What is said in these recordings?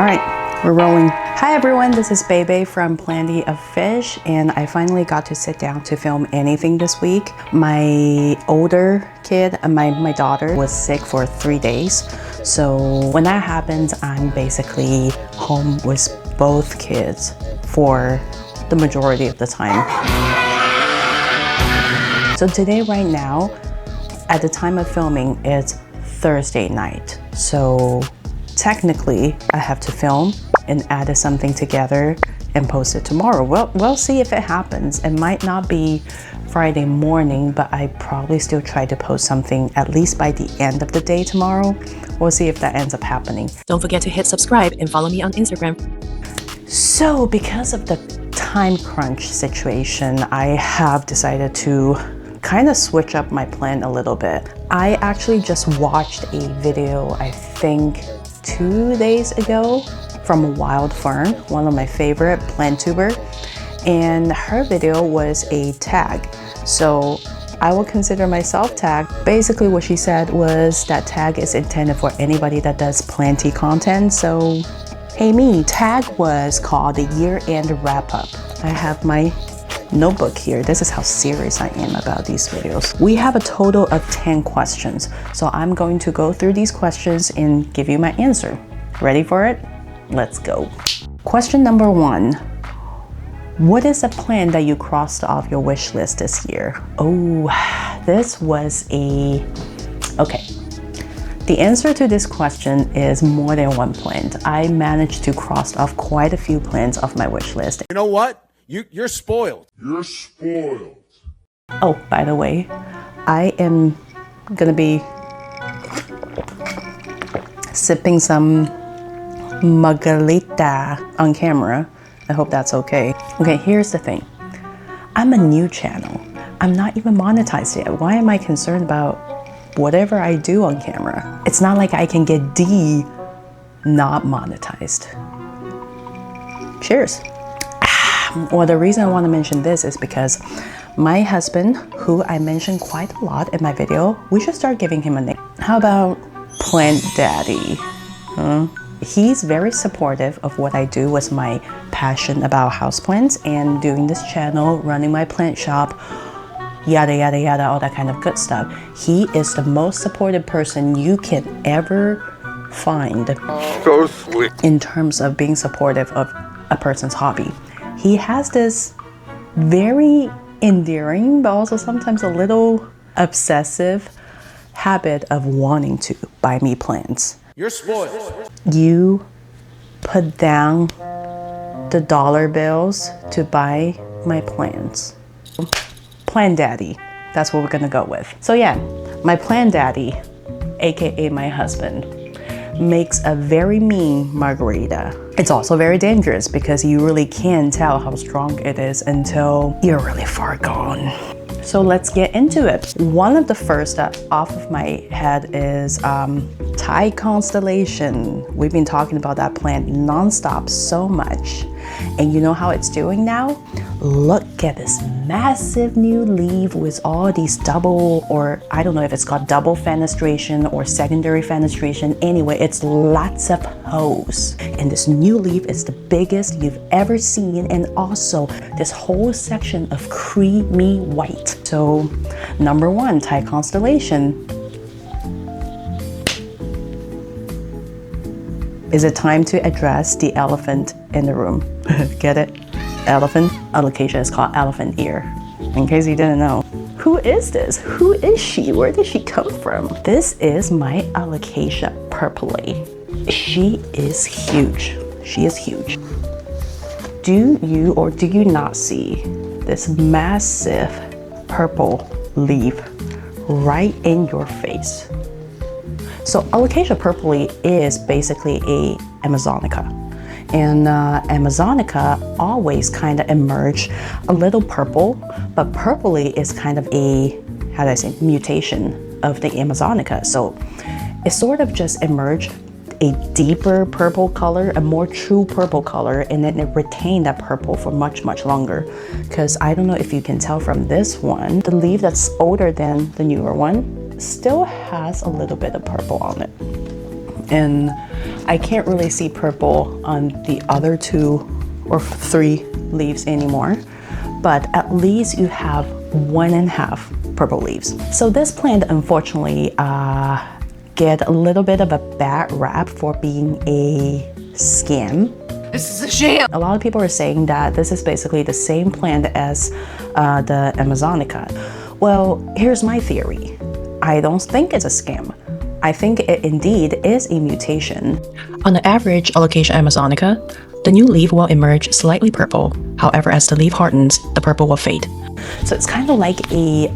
All right, we're rolling. Hi everyone, this is Bebe from Planty of Fish, and I finally got to sit down to film anything this week. My older kid, my daughter, was sick for 3 days. So when that happens, I'm basically home with both kids for the majority of the time. So today, right now, at the time of filming, it's Thursday night. So technically, I have to film and add something together and post it tomorrow. Well, we'll see if it happens. It might not be Friday morning, but I probably still try to post something at least by the end of the day tomorrow. We'll see if that ends up happening. Don't forget to hit subscribe and follow me on Instagram. So because of the time crunch situation, I have decided to kind of switch up my plan a little bit. I actually just watched a video, I think 2 days ago, from Wild Fern, one of my favorite plant tuber, and her video was a tag. So I will consider myself tagged. Basically what she said was that tag is intended for anybody that does planty content. So hey me, tag was called the year-end wrap-up. I have my notebook here. This is how serious I am about these videos. We have a total of 10 questions. So I'm going to go through these questions and give you my answer. Ready for it? Let's go. Question number 1. What is a plant that you crossed off your wish list this year? Oh, this was okay. The answer to this question is more than one plant. I managed to cross off quite a few plants off my wish list. You know what? You're spoiled. You're spoiled. Oh, by the way, I am gonna be sipping some margarita on camera. I hope that's okay. Okay, here's the thing. I'm a new channel. I'm not even monetized yet. Why am I concerned about whatever I do on camera? It's not like I can get not monetized. Cheers. Well, the reason I want to mention this is because my husband, who I mentioned quite a lot in my video, we should start giving him a name. How about Plant Daddy? Huh? He's very supportive of what I do with my passion about houseplants and doing this channel, running my plant shop, yada, yada, yada, all that kind of good stuff. He is the most supportive person you can ever find. So sweet. In terms of being supportive of a person's hobby. He has this very endearing, but also sometimes a little obsessive habit of wanting to buy me plants. You're spoiled. You put down the dollar bills to buy my plants. Plant Daddy, that's what we're gonna go with. So yeah, my Plant Daddy, AKA my husband, makes a very mean margarita. It's also very dangerous because you really can't tell how strong it is until you're really far gone. So let's get into it. One of the first off of my head is Thai Constellation. We've been talking about that plant nonstop so much. And you know how it's doing now? Look at this massive new leaf with all these double, or I don't know if it's called double fenestration or secondary fenestration. Anyway, it's lots of hose. And this new leaf is the biggest you've ever seen. And also this whole section of creamy white. So number 1, Thai Constellation. Is it time to address the elephant in the room? Get it? Elephant? Alocasia is called elephant ear. In case you didn't know. Who is this? Who is she? Where did she come from? This is my Alocasia Purpley. She is huge. She is huge. Do you or do you not see this massive purple leaf right in your face? So Alocasia Purpley is basically a Amazonica. And Amazonica always kind of emerge a little purple, but Purpley is kind of a, how do I say, mutation of the Amazonica. So it sort of just emerged a deeper purple color, a more true purple color, and then it retained that purple for much, much longer. Because I don't know if you can tell from this one, the leaf that's older than the newer one still has a little bit of purple on it. And I can't really see purple on the other 2 or 3 leaves anymore, but at least you have 1.5 purple leaves. So this plant unfortunately get a little bit of a bad rap for being a scam. This is a sham. A lot of people are saying that this is basically the same plant as the Amazonica. Well, here's my theory. I don't think it's a scam. I think it indeed is a mutation. On the average Alocasia amazonica, the new leaf will emerge slightly purple. However, as the leaf hardens, the purple will fade. So it's kind of like a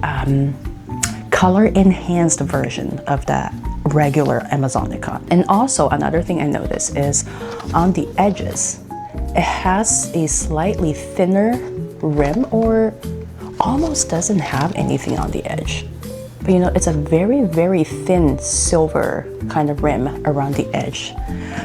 color enhanced version of the regular Amazonica. And also another thing I noticed is on the edges, it has a slightly thinner rim or almost doesn't have anything on the edge. But you know, it's a very, very thin silver kind of rim around the edge.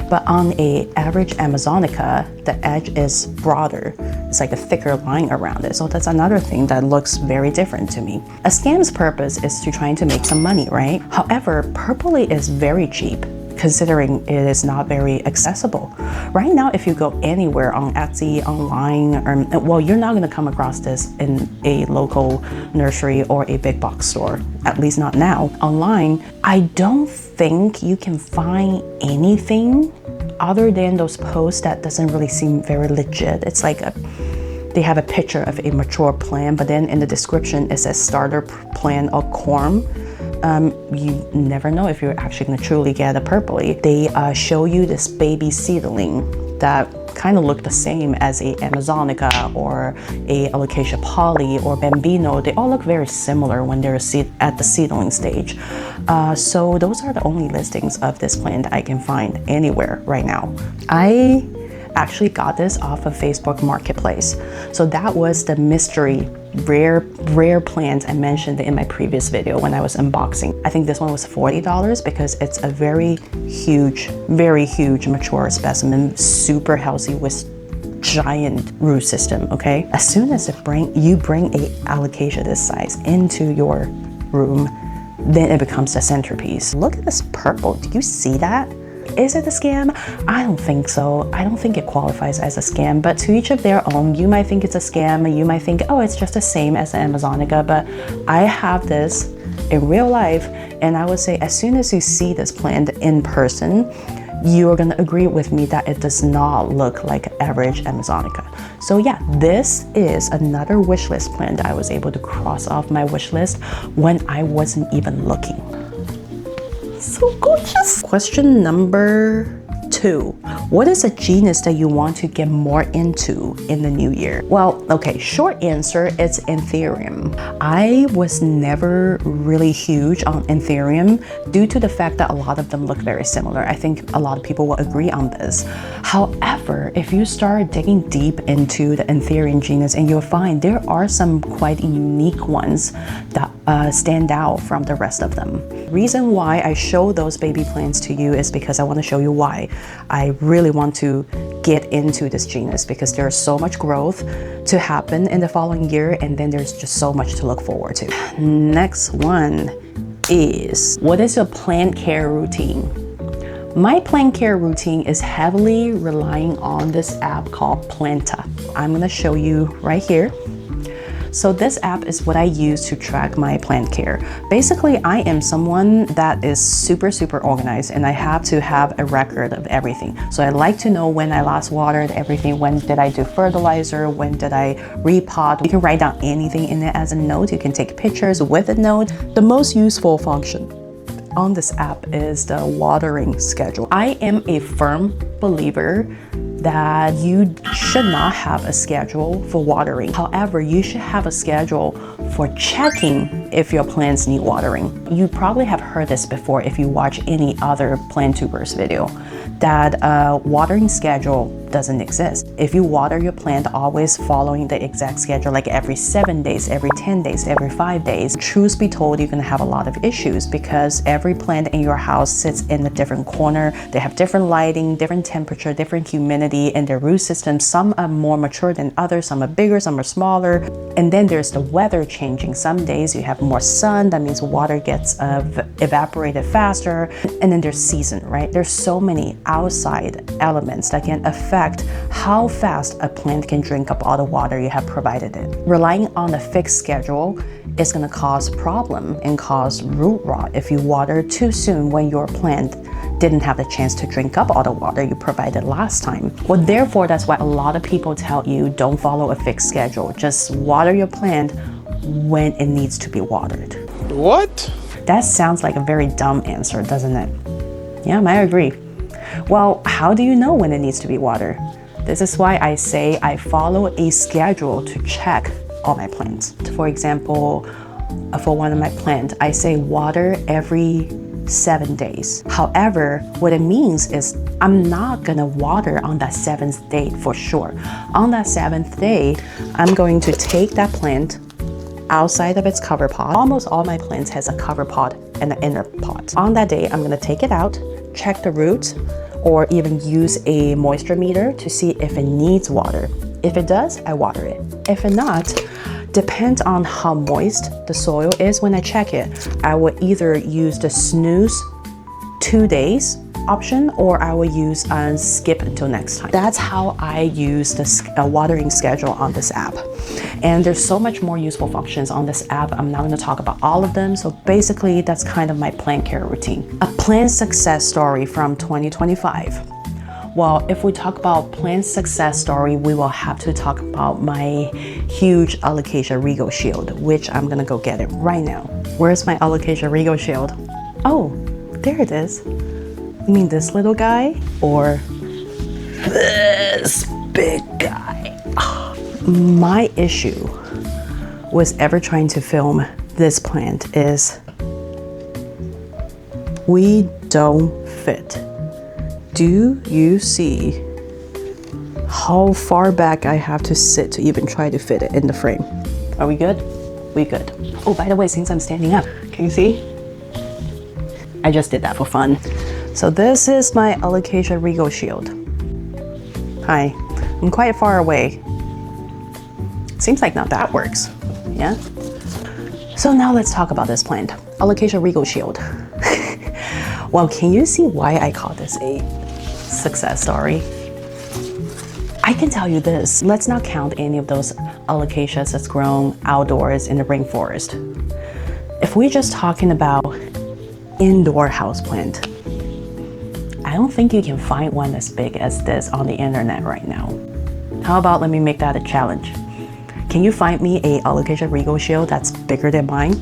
But on a average Amazonica, the edge is broader. It's like a thicker line around it. So that's another thing that looks very different to me. A scam's purpose is to trying to make some money, right? However, Purpley is very cheap, considering it is not very accessible. Right now, if you go anywhere on Etsy, online, or, well, you're not gonna come across this in a local nursery or a big box store, at least not now. Online, I don't think you can find anything other than those posts that doesn't really seem very legit. It's like they have a picture of a mature plant, but then in the description, it says starter plant or corm. You never know if you're actually going to truly get a Purpley. They show you this baby seedling that kind of look the same as a Amazonica or a Alocasia poly or Bambino. They all look very similar when they're at the seedling stage. So those are the only listings of this plant I can find anywhere right now. I actually got this off of Facebook Marketplace. So that was the mystery rare plant I mentioned in my previous video when I was unboxing. I think this one was $40 because it's a very huge mature specimen, super healthy with giant root system, okay? As soon as you bring a Alocasia this size into your room, then it becomes the centerpiece. Look at this purple, do you see that? Is it a scam? I don't think so. I don't think it qualifies as a scam, but to each of their own. You might think it's a scam, you might think, oh, it's just the same as the Amazonica, but I have this in real life, and I would say as soon as you see this plant in person, you're gonna agree with me that it does not look like average Amazonica. So yeah, this is another wishlist plant that I was able to cross off my wish list when I wasn't even looking. So gorgeous. Question number 2. What is a genus that you want to get more into in the new year? Well, okay, short answer, it's Anthurium. I was never really huge on Anthurium due to the fact that a lot of them look very similar. I think a lot of people will agree on this. However, if you start digging deep into the Anthurium genus, and you'll find there are some quite unique ones that stand out from the rest of them. Reason why I show those baby plants to you is because I want to show you why I really want to get into this genus, because there's so much growth to happen in the following year, and then there's just so much to look forward to. Next one is, what is your plant care routine? My plant care routine is heavily relying on this app called Planty. I'm going to show you right here. So this app is what I use to track my plant care. Basically, I am someone that is super organized, and I have to have a record of everything. So I like to know when I last watered everything, when did I do fertilizer, when did I repot. You can write down anything in it as a note. You can take pictures with a note. The most useful function on this app is the watering schedule. I am a firm believer that you should not have a schedule for watering. However, you should have a schedule for checking if your plants need watering. You probably have heard this before if you watch any other plant tubers video, that watering schedule doesn't exist. If you water your plant always following the exact schedule, like every 7 days, every 10 days, every 5 days, truth be told, you're gonna have a lot of issues, because every plant in your house sits in a different corner. They have different lighting, different temperature, different humidity in their root system. Some are more mature than others, some are bigger, some are smaller. And then there's the weather changing. Some days you have have more sun, that means water gets evaporated faster. And then there's season, right? There's so many outside elements that can affect how fast a plant can drink up all the water you have provided it. Relying on a fixed schedule is going to cause problem and cause root rot if you water too soon when your plant didn't have the chance to drink up all the water you provided last time. Well, therefore, that's why a lot of people tell you don't follow a fixed schedule. Just water your plant when it needs to be watered. What? That sounds like a very dumb answer, doesn't it? Yeah, I agree. Well, how do you know when it needs to be watered? This is why I say I follow a schedule to check all my plants. For example, for one of my plants, I say water every 7 days. However, what it means is I'm not gonna water on that 7th day for sure. On that 7th day, I'm going to take that plant outside of its cover pot. Almost all my plants has a cover pot and an inner pot. On that day, I'm gonna take it out, check the roots, or even use a moisture meter to see if it needs water. If it does, I water it. If it not, depends on how moist the soil is when I check it. I will either use the snooze 2 days option, or I will use skip until next time. That's how I use this watering schedule on this app. And there's so much more useful functions on this app. I'm not going to talk about all of them. So basically, that's kind of my plant care routine. A plant success story from 2025. Well, if we talk about plant success story, we will have to talk about my huge Alocasia Regal shield, which I'm gonna go get it right now. Where's my Alocasia Regal shield? Oh, there it is. You mean this little guy or this big guy? My issue was ever trying to film this plant is we don't fit. Do you see how far back I have to sit to even try to fit it in the frame? Are we good? We good. Oh, by the way, since I'm standing up, can you see? I just did that for fun. So this is my Alocasia Regal shield. Hi, I'm quite far away. Seems like now that works, yeah? So now let's talk about this plant, Alocasia Regal shield. Well, can you see why I call this a success story? I can tell you this, let's not count any of those Alocasias that's grown outdoors in the rainforest. If we're just talking about indoor houseplant, I don't think you can find one as big as this on the internet right now. How about let me make that a challenge? Can you find me a Alocasia Regal shield that's bigger than mine?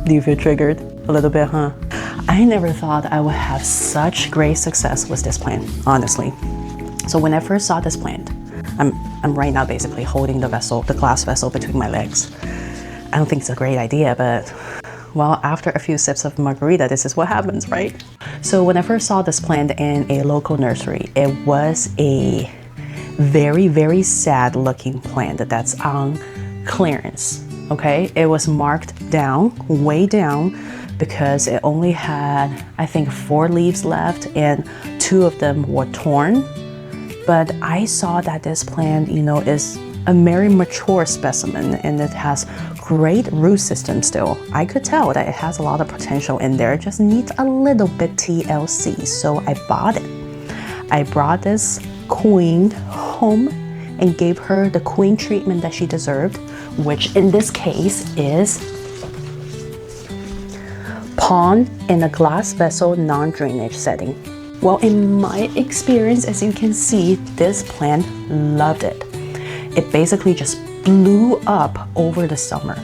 Do you feel triggered? A little bit, huh? I never thought I would have such great success with this plant, honestly. So when I first saw this plant, I'm right now basically holding the vessel, the glass vessel between my legs. I don't think it's a great idea, but well, after a few sips of margarita, this is what happens, right? So when I first saw this plant in a local nursery, it was a very, very sad looking plant that's on clearance, okay? It was marked down, way down, because it only had, I think, 4 leaves left and 2 of them were torn. But I saw that this plant, you know, is a very mature specimen and it has great root system still. I could tell that it has a lot of potential in there, it just needs a little bit TLC, so I bought it. I brought this queen home and gave her the queen treatment that she deserved, which in this case is pond in a glass vessel non-drainage setting. Well, in my experience, as you can see, this plant loved it. It basically just blew up over the summer.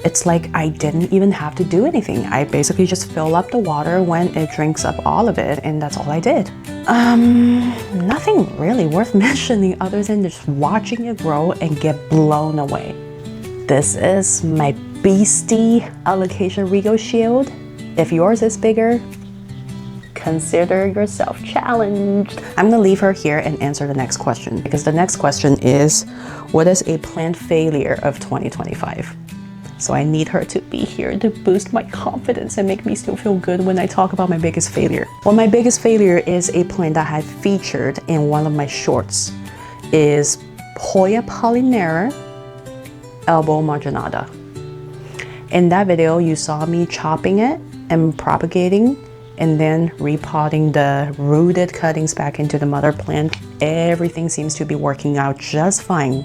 It's like I didn't even have to do anything. I basically just fill up the water when it drinks up all of it, and that's all I did. Nothing really worth mentioning other than just watching it grow and get blown away. This is my beastie Alocasia Regal shield. If yours is bigger, consider yourself challenged. I'm gonna leave her here and answer the next question, because the next question is, what is a plant failure of 2025? So I need her to be here to boost my confidence and make me still feel good when I talk about my biggest failure. Well, my biggest failure is a plant that I featured in one of my shorts, is Hoya polynera elbow marginata. In that video, you saw me chopping it and propagating and then repotting the rooted cuttings back into the mother plant. Everything seems to be working out just fine.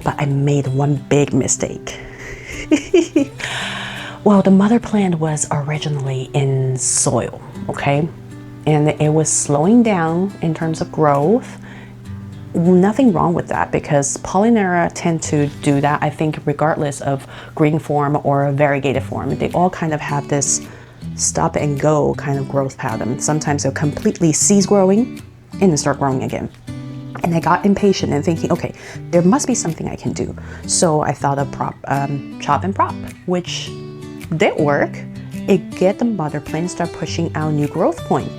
But I made one big mistake. Well, the mother plant was originally in soil, okay? And it was slowing down in terms of growth. Nothing wrong with that because Pollinaria tend to do that, I think, regardless of green form or variegated form. They all kind of have this stop and go kind of growth pattern. Sometimes they'll completely cease growing and then start growing again. And I got impatient and thinking, okay, there must be something I can do. So I thought of chop and prop, which did work. It get the mother plant start pushing out new growth point.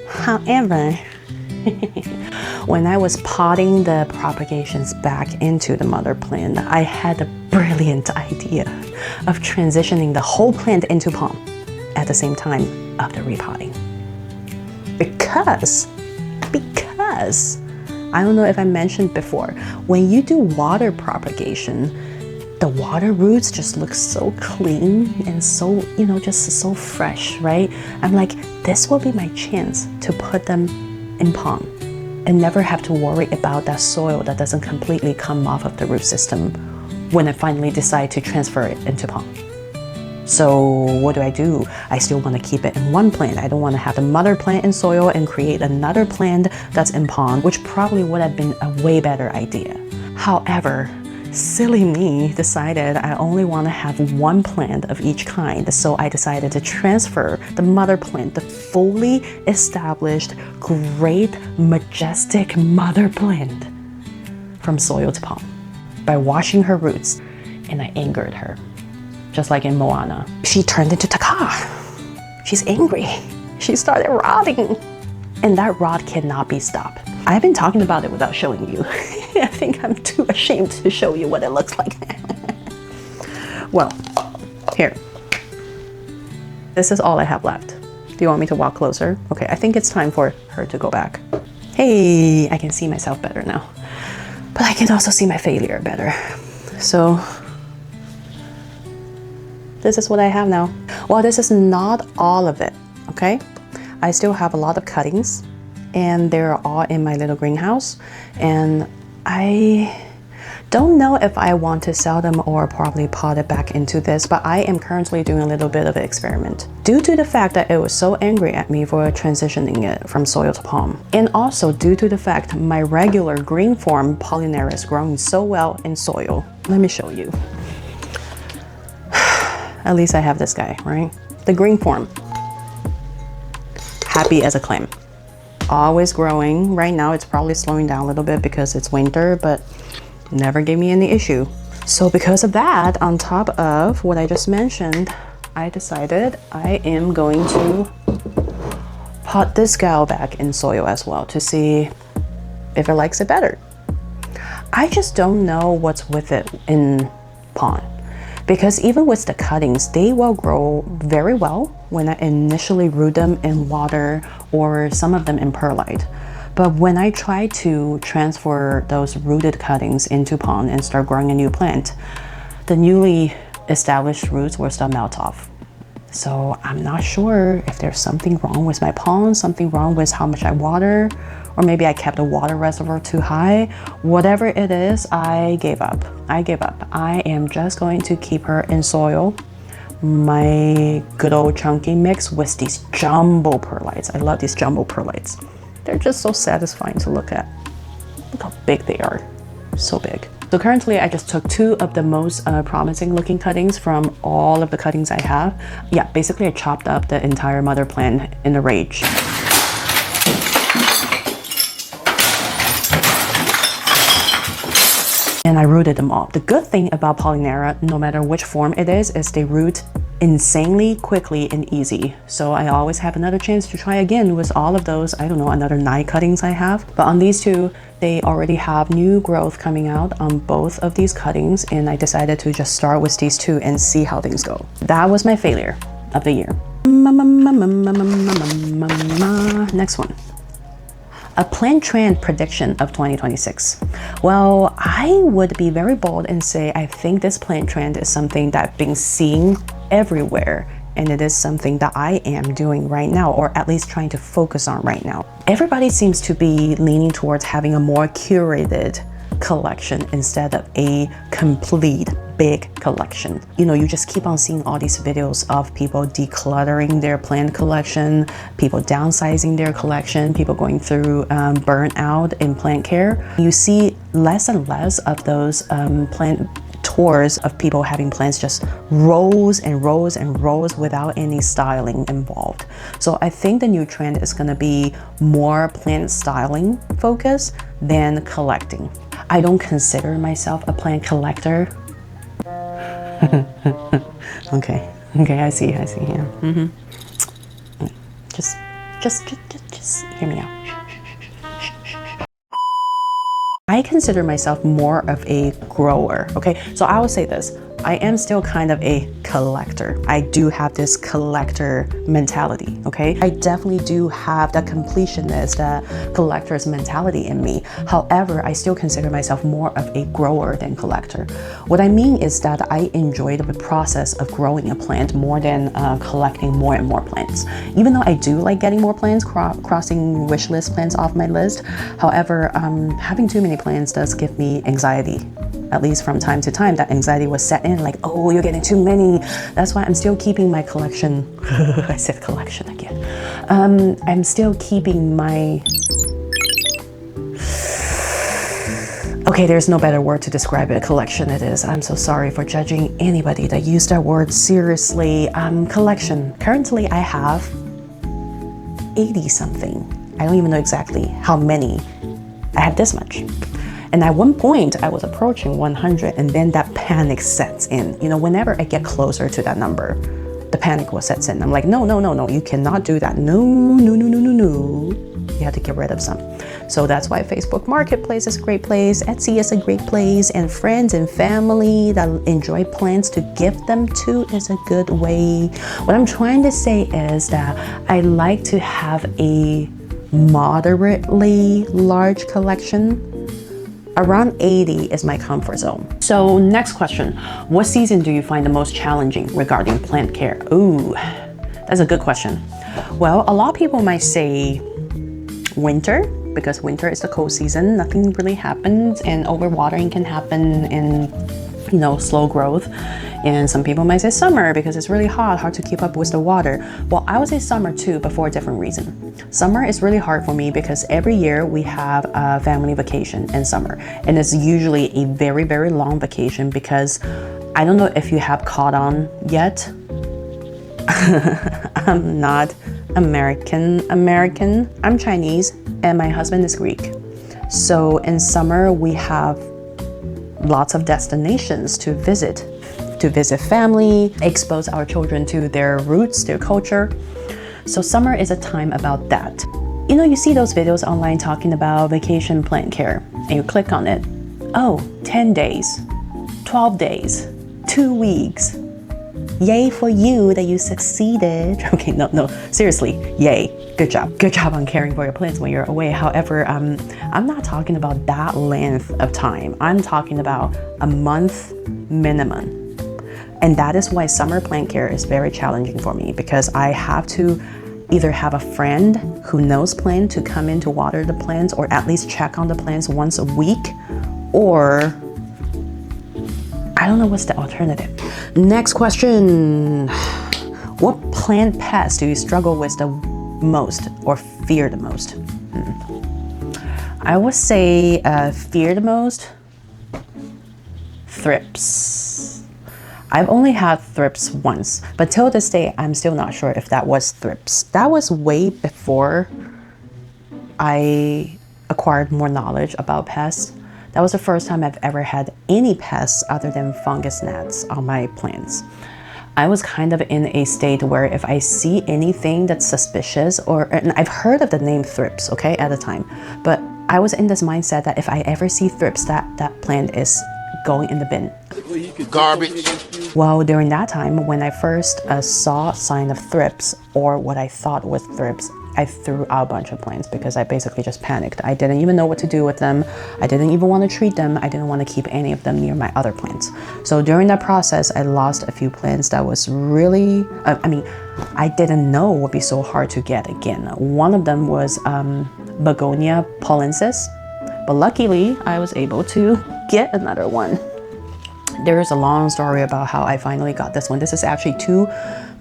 However, when I was potting the propagations back into the mother plant, I had a brilliant idea of transitioning the whole plant into palm at the same time of the repotting. Because I don't know if I mentioned before, when you do water propagation, the water roots just look so clean and so, just so fresh, right? I'm like, this will be my chance to put them in palm and never have to worry about that soil that doesn't completely come off of the root system when I finally decide to transfer it into palm. So what do? I still want to keep it in one plant. I don't want to have the mother plant in soil and create another plant that's in pond, which probably would have been a way better idea. However, silly me decided I only want to have one plant of each kind, so I decided to transfer the mother plant, the fully established, great, majestic mother plant, from soil to palm by washing her roots, and I angered her. Just like in Moana. She turned into Taka. She's angry. She started rotting. And that rot cannot be stopped. I've been talking about it without showing you. I think I'm too ashamed to show you what it looks like. Well, here. This is all I have left. Do you want me to walk closer? Okay, I think it's time for her to go back. Hey, I can see myself better now. But I can also see my failure better. So, this is what I have now. Well, this is not all of it, okay? I still have a lot of cuttings and they're all in my little greenhouse. And I don't know if I want to sell them or probably pot it back into this, but I am currently doing a little bit of an experiment due to the fact that it was so angry at me for transitioning it from soil to palm. And also due to the fact my regular green form Pollinaria is growing so well in soil. Let me show you. At least I have this guy, right? The green form. Happy as a clam. Always growing. Right now it's probably slowing down a little bit because it's winter, but never gave me any issue. So because of that, on top of what I just mentioned, I decided I am going to pot this gal back in soil as well to see if it likes it better. I just don't know what's with it in pond. Because even with the cuttings, they will grow very well when I initially root them in water or some of them in perlite. But when I try to transfer those rooted cuttings into pond and start growing a new plant, the newly established roots will start melt off. So I'm not sure if there's something wrong with my pond, something wrong with how much I water, or maybe I kept the water reservoir too high. Whatever it is, I gave up. I am just going to keep her in soil. My good old chunky mix with these jumbo perlites. I love these jumbo perlites. They're just so satisfying to look at. Look how big they are, so big. So currently I just took two of the most promising looking cuttings from all of the cuttings I have. Yeah, basically I chopped up the entire mother plant in a rage. And I rooted them all. The good thing about Pollinaria, no matter which form it is they root insanely quickly and easy. So I always have another chance to try again with all of those, I don't know, another 9 cuttings I have. But on these two, they already have new growth coming out on both of these cuttings, and I decided to just start with these two and see how things go. That was my failure of the year. Next one. A plant trend prediction of 2026. Well, I would be very bold and say I think this plant trend is something that I've been seeing everywhere, and it is something that I am doing right now, or at least trying to focus on right now. Everybody seems to be leaning towards having a more curated collection instead of a complete big collection. You know, you just keep on seeing all these videos of people decluttering their plant collection, people downsizing their collection, people going through burnout in plant care. You see less and less of those plant tours of people having plants just rows and rows and rows without any styling involved. So I think the new trend is going to be more plant styling focused than collecting. I don't consider myself a plant collector. Okay, I see, yeah. Just hear me out. I consider myself more of a grower, okay? So I will say this, I am still kind of a collector. I do have this collector mentality, okay? I definitely do have that completionist, that collector's mentality in me. However, I still consider myself more of a grower than collector. What I mean is that I enjoy the process of growing a plant more than collecting more and more plants. Even though I do like getting more plants, crossing wish list plants off my list. However, having too many plants does give me anxiety. At least from time to time, that anxiety was set in, like, oh, you're getting too many. That's why I'm still keeping my collection. I said collection again. I'm still keeping my... Okay, there's no better word to describe it. Collection it is. I'm so sorry for judging anybody that used that word seriously. Collection. Currently, I have 80 something. I don't even know exactly how many. I have this much. And at one point, I was approaching 100, and then that panic sets in. You know, whenever I get closer to that number, the panic will sets in. I'm like, no, you cannot do that. No. You have to get rid of some. So that's why Facebook Marketplace is a great place, Etsy is a great place, and friends and family that enjoy plants to gift them to is a good way. What I'm trying to say is that I like to have a moderately large collection. Around 80 is my comfort zone. So next question, what season do you find the most challenging regarding plant care? Ooh, that's a good question. Well, a lot of people might say winter, because winter is the cold season, nothing really happens, and overwatering can happen in, you know, slow growth. And some people might say summer because it's really hard to keep up with the water. Well, I would say summer too, but for a different reason. Summer is really hard for me because every year we have a family vacation in summer. And it's usually a very, very long vacation because I don't know if you have caught on yet. I'm not American. I'm Chinese and my husband is Greek. So in summer we have lots of destinations to visit family, expose our children to their roots, their culture. So summer is a time about that. You know, you see those videos online talking about vacation plant care, and you click on it. Oh, 10 days, 12 days, 2 weeks. Yay for you that you succeeded. Okay, no, seriously, yay. Good job. Good job on caring for your plants when you're away. However, I'm not talking about that length of time. I'm talking about a month minimum. And that is why summer plant care is very challenging for me, because I have to either have a friend who knows plants to come in to water the plants, or at least check on the plants once a week, or I don't know what's the alternative. Next question. What plant pest do you struggle with the most or fear the most? I would say fear the most, thrips. I've only had thrips once, but till this day, I'm still not sure if that was thrips. That was way before I acquired more knowledge about pests. That was the first time I've ever had any pests other than fungus gnats on my plants. I was kind of in a state where if I see anything that's suspicious, and I've heard of the name thrips, okay, at the time, but I was in this mindset that if I ever see thrips, that plant is going in the bin. Garbage. Well, during that time, when I first saw sign of thrips, or what I thought was thrips, I threw out a bunch of plants because I basically just panicked. I didn't even know what to do with them. I didn't even want to treat them. I didn't want to keep any of them near my other plants. So during that process, I lost a few plants that was really, I didn't know would be so hard to get again. One of them was Begonia pollensis, but luckily I was able to get another one. There's a long story about how I finally got this one. This is actually 2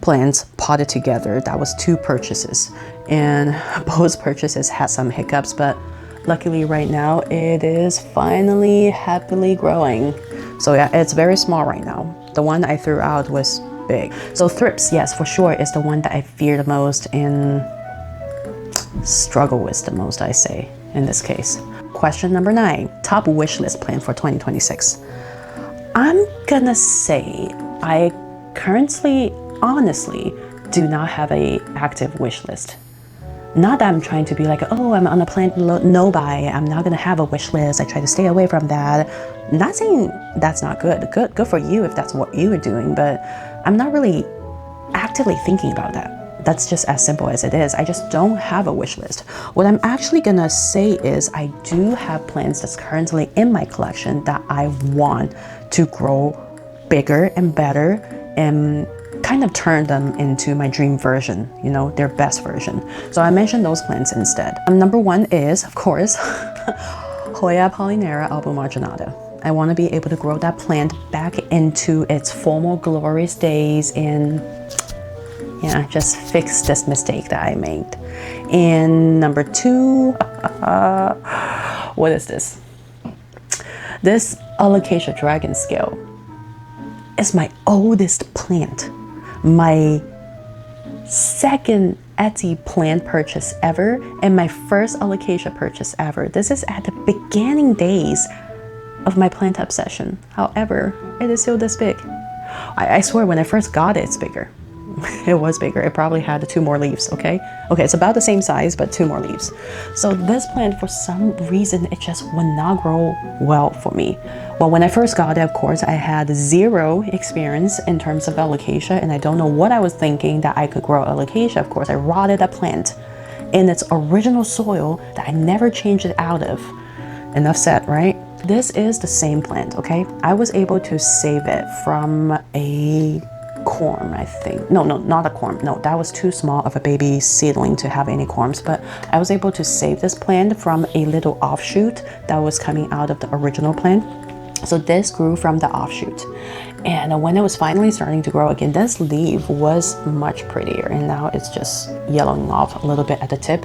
plants potted together. That was 2 purchases, and both purchases had some hiccups, but luckily right now it is finally happily growing. So yeah, it's very small right now. The one I threw out was big. So thrips, yes, for sure, is the one that I fear the most and struggle with the most, I say, in this case. Question number 9, top wish list plan for 2026. I'm gonna say I currently, honestly, do not have a active wish list. Not that I'm trying to be like, oh, I'm on a plant no buy, I'm not gonna have a wish list, I try to stay away from that. Not saying that's not good. Good for you if that's what you are doing, but I'm not really actively thinking about that. That's just as simple as it is. I just don't have a wish list. What I'm actually gonna say is I do have plants that's currently in my collection that I want to grow bigger and better and kind of turn them into my dream version, you know, their best version. So I mentioned those plants instead. Number 1 is, of course, Hoya Pollinera albumarginata. I want to be able to grow that plant back into its former glorious days and yeah, just fix this mistake that I made. And number 2, what is this? This Alocasia dragon scale is my oldest plant. My second Etsy plant purchase ever and my first Alocasia purchase ever. This is at the beginning days of my plant obsession. However, it is still this big. I swear when I first got it, it's bigger. It was bigger. It probably had 2 more leaves, okay? Okay, it's about the same size, but 2 more leaves. So this plant, for some reason, it just would not grow well for me. Well, when I first got it, of course, I had 0 experience in terms of alocasia, and I don't know what I was thinking that I could grow alocasia. Of course, I rotted a plant in its original soil that I never changed it out of. Enough said, right? This is the same plant, okay? I was able to save it from a corm, I think. No, not a corm. No, that was too small of a baby seedling to have any corms, but I was able to save this plant from a little offshoot that was coming out of the original plant. So this grew from the offshoot. And when it was finally starting to grow again, this leaf was much prettier, and now it's just yellowing off a little bit at the tip.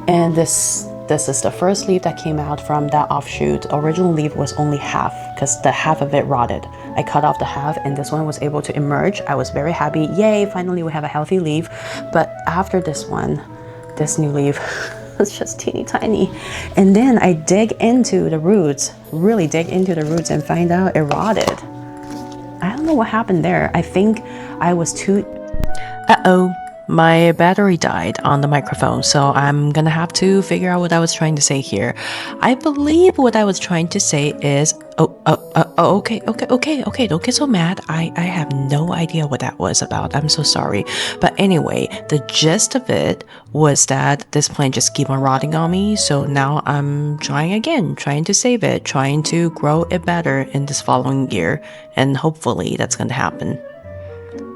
And this is the first leaf that came out from that offshoot. Original leaf was only half because the half of it rotted. I cut off the half and this one was able to emerge. I was very happy. Yay, finally we have a healthy leaf. But after this one, this new leaf was just teeny tiny. And then I dig into the roots, really dig into the roots and find out it rotted. I don't know what happened there. I think I was too... Uh-oh. My battery died on the microphone, so I'm gonna have to figure out what I was trying to say here. I believe what I was trying to say is, okay, don't get so mad. I have no idea what that was about. I'm so sorry. But anyway, the gist of it was that this plant just keep on rotting on me, so now I'm trying again, trying to save it, trying to grow it better in this following year, and hopefully that's gonna happen.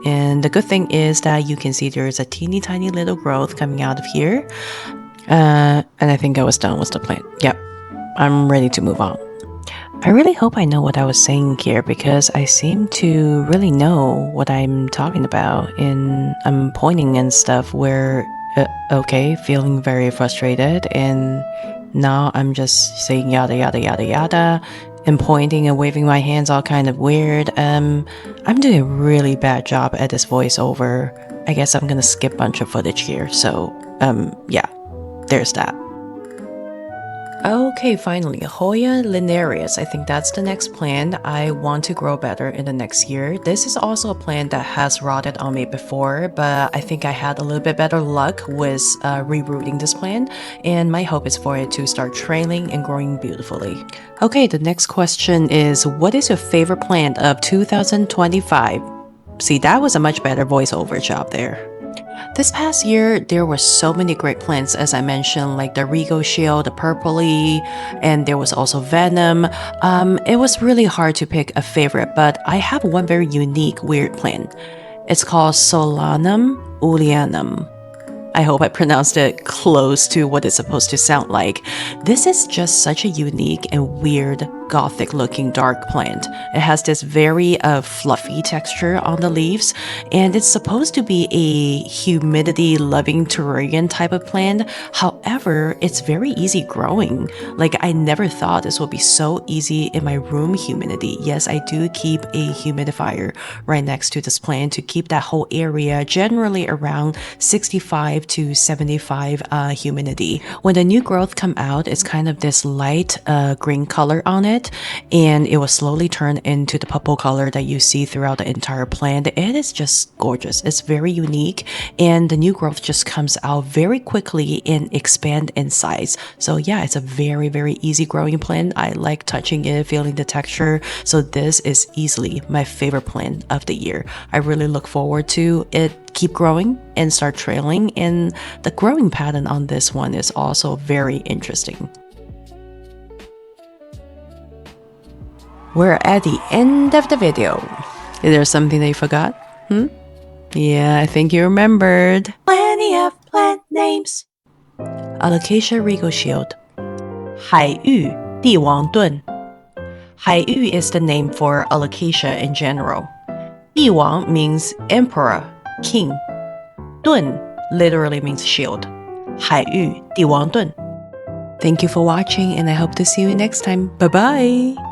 And the good thing is that you can see there's a teeny tiny little growth coming out of here. And I think I was done with the plant. Yep, I'm ready to move on. I really hope I know what I was saying here because I seem to really know what I'm talking about. And I'm pointing and stuff where, okay, feeling very frustrated. And now I'm just saying yada yada yada yada. And pointing and waving my hands all kind of weird. I'm doing a really bad job at this voiceover. I guess I'm gonna skip a bunch of footage here. So, yeah, there's that. Okay, finally, Hoya linearis. I think that's the next plant I want to grow better in the next year. This is also a plant that has rotted on me before, but I think I had a little bit better luck with rerouting this plant, and my hope is for it to start trailing and growing beautifully. Okay, the next question is, what is your favorite plant of 2025? See, that was a much better voiceover job there. This past year, there were so many great plants, as I mentioned, like the Rigo Shield, the Purpley, and there was also Venom. It was really hard to pick a favorite, but I have one very unique, weird plant. It's called Solanum oleanum. I hope I pronounced it close to what it's supposed to sound like. This is just such a unique and weird gothic looking dark plant. It has this very fluffy texture on the leaves, and it's supposed to be a humidity loving terrarian type of plant. However, it's very easy growing. Like, I never thought this would be so easy in my room humidity. Yes, I do keep a humidifier right next to this plant to keep that whole area generally around 65 to 75 humidity. When the new growth come out, it's kind of this light green color on it, and it will slowly turn into the purple color that you see throughout the entire plant. It is just gorgeous. It's very unique, and the new growth just comes out very quickly and expand in size. So yeah, it's a very, very easy growing plant. I like touching it, feeling the texture. So this is easily my favorite plant of the year. I really look forward to it keep growing and start trailing, and the growing pattern on this one is also very interesting. We're at the end of the video. Is there something that you forgot? Yeah, I think you remembered. Plenty of plant names. Alocasia Rigo Shield. 海芋帝王盾. 海芋 is the name for Alocasia in general. 帝王 means emperor, king. 盾 literally means shield. 海芋帝王盾. Thank you for watching, and I hope to see you next time. Bye bye!